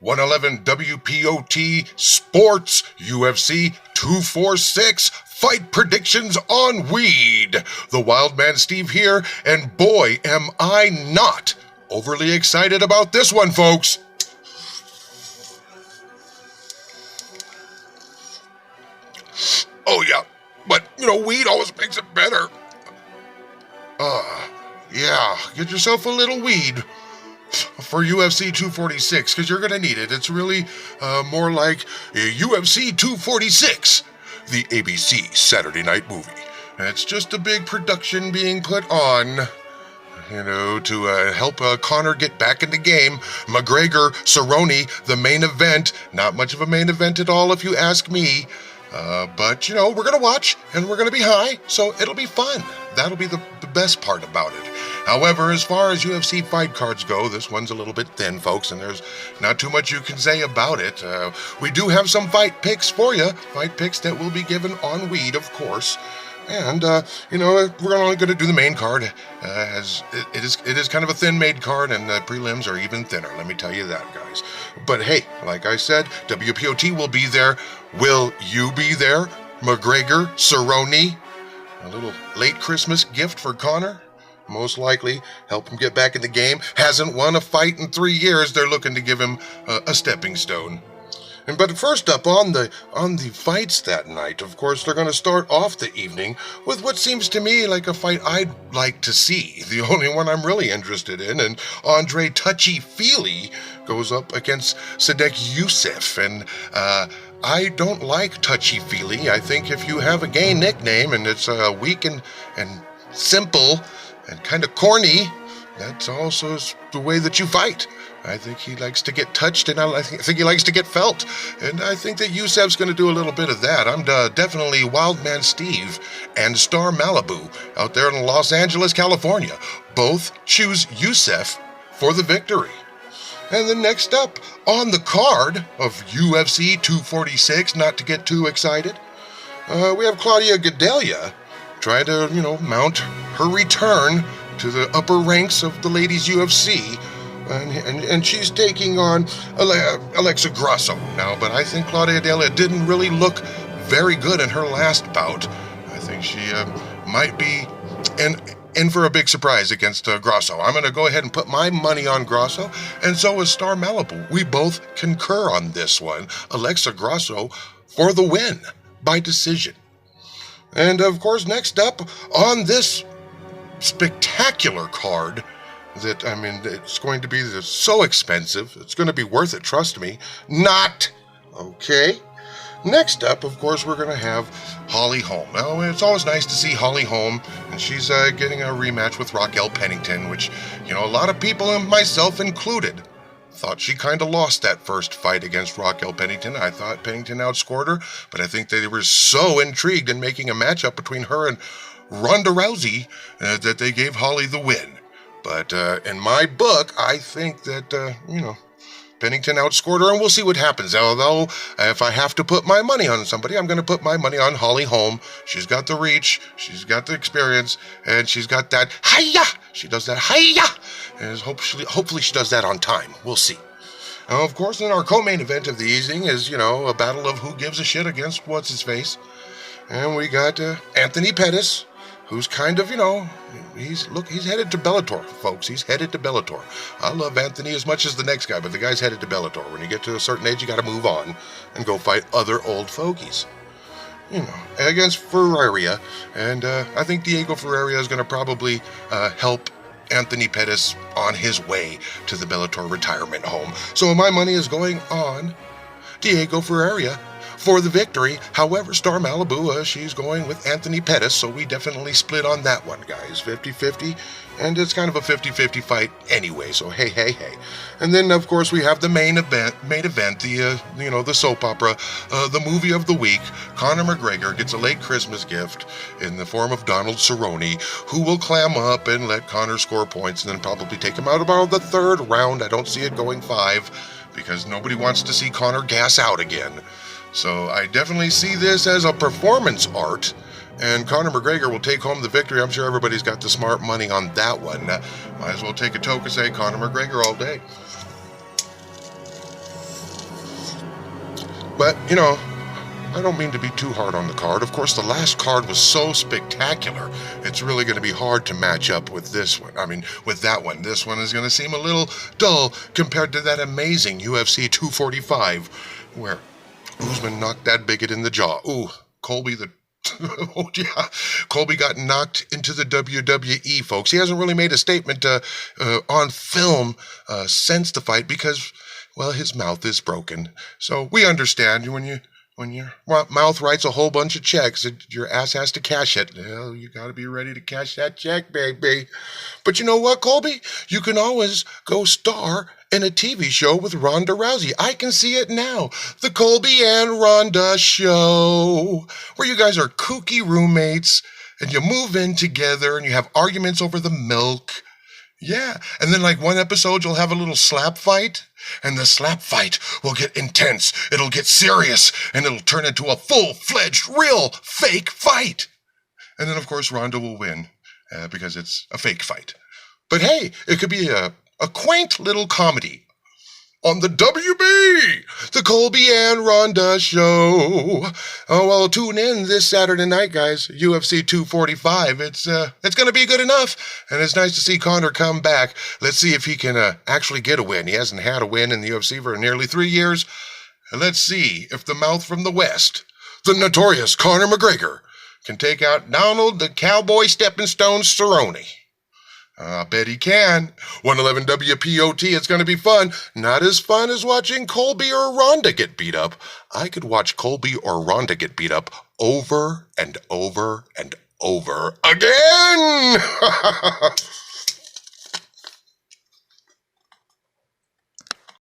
111 W.P.O.T. Sports UFC 246 Fight Predictions on Weed. The Wild Man Steve here, and boy, am I not overly excited about this one, folks. Oh yeah, but weed always makes it better. Yeah, get yourself a little weed for UFC 246, because you're going to need it. It's really more like UFC 246, the ABC Saturday night movie. And it's just a big production being put on, to help Conor get back in the game. McGregor, Cerrone, the main event. Not much of a main event at all, if you ask me. But, we're going to watch, and we're going to be high, so it'll be fun. That'll be the best part about it. However, as far as UFC fight cards go, this one's a little bit thin, folks, and there's not too much you can say about it. We do have some fight picks for you, fight picks that will be given on Weed, of course. And, we're only going to do the main card, as it is kind of a thin-made card, and the prelims are even thinner, let me tell you that, guys. But hey, like I said, W.P.O.T. will be there. Will you be there? McGregor, Cerrone, a little late Christmas gift for Conor? Most likely, help him get back in the game. Hasn't won a fight in 3 years. They're looking to give him a stepping stone. But first up on the fights that night, of course, they're going to start off the evening with what seems to me like a fight I'd like to see. The only one I'm really interested in. And Andre Touchy-Feely goes up against Sadek Youssef. And I don't like Touchy-Feely. I think if you have a gay nickname and it's weak and simple and kind of corny, that's also the way that you fight. I think he likes to get touched, and I think he likes to get felt. And I think that Youssef's going to do a little bit of that. I'm definitely Wild Man Steve and Star Malibu out there in Los Angeles, California. Both choose Youssef for the victory. And then next up on the card of UFC 246, not to get too excited, we have Claudia Gadelha trying to, mount her return to the upper ranks of the ladies' UFC. And she's taking on Alexa Grasso now, but I think Claudia Gadelha didn't really look very good in her last bout. I think she might be in for a big surprise against Grasso. I'm going to go ahead and put my money on Grasso, and so is Star Malibu. We both concur on this one. Alexa Grasso for the win by decision. And of course, next up on this spectacular card, it's going to be so expensive. It's going to be worth it, trust me. Not. Okay. Next up, of course, we're going to have Holly Holm. Now, it's always nice to see Holly Holm, and she's getting a rematch with Raquel Pennington, which, a lot of people, and myself included, thought she kind of lost that first fight against Raquel Pennington. I thought Pennington outscored her, but I think they were so intrigued in making a matchup between her and Ronda Rousey that they gave Holly the win. But in my book, I think that, Pennington outscored her, and we'll see what happens. Although, if I have to put my money on somebody, I'm going to put my money on Holly Holm. She's got the reach, she's got the experience, and she's got that hi-ya! She does that hi-ya! And hopefully she does that on time. We'll see. Now, of course, in our co-main event of the evening is, a battle of who gives a shit against what's-his-face. And we got Anthony Pettis, who's kind of, he's headed to Bellator, folks. He's headed to Bellator. I love Anthony as much as the next guy, but the guy's headed to Bellator. When you get to a certain age, you got to move on and go fight other old fogies. Against Ferreira. And I think Diego Ferreira is going to probably help Anthony Pettis on his way to the Bellator retirement home. So my money is going on Diego Ferreira for the victory. However, Star Malibu, she's going with Anthony Pettis, so we definitely split on that one, guys. 50-50, and it's kind of a 50-50 fight anyway, so hey. And then, of course, we have the main event, the soap opera, the movie of the week. Conor McGregor gets a late Christmas gift in the form of Donald Cerrone, who will clam up and let Conor score points and then probably take him out about the third round. I don't see it going 5, because nobody wants to see Conor gas out again. So I definitely see this as a performance art, and Conor McGregor will take home the victory. I'm sure everybody's got the smart money on that one. Might as well take a toke and say Conor McGregor all day. But, I don't mean to be too hard on the card. Of course, the last card was so spectacular, it's really going to be hard to match up with this one. With that one. This one is going to seem a little dull compared to that amazing UFC 245, where Usman knocked that bigot in the jaw. Ooh, Colby oh, yeah. Colby got knocked into the WWE, folks. He hasn't really made a statement on film since the fight because, well, his mouth is broken. So we understand when your mouth writes a whole bunch of checks, your ass has to cash it. Well, you got to be ready to cash that check, baby. But you know what, Colby? You can always go star in a TV show with Ronda Rousey. I can see it now. The Colby and Ronda Show, where you guys are kooky roommates and you move in together and you have arguments over the milk. Yeah, and then like one episode you'll have a little slap fight, and the slap fight will get intense, it'll get serious, and it'll turn into a full-fledged, real, fake fight. And then, of course, Ronda will win, because it's a fake fight. But hey, it could be a quaint little comedy on the WB, the Colby and Ronda Show. Oh, well, tune in this Saturday night, guys. UFC 245. It's going to be good enough, and it's nice to see Conor come back. Let's see if he can actually get a win. He hasn't had a win in the UFC for nearly 3 years. And let's see if the mouth from the West, the notorious Conor McGregor, can take out Donald the Cowboy Stepping Stone Cerrone. I bet he can. 111 W.P.O.T. It's going to be fun. Not as fun as watching Colby or Ronda get beat up. I could watch Colby or Ronda get beat up over and over and over again.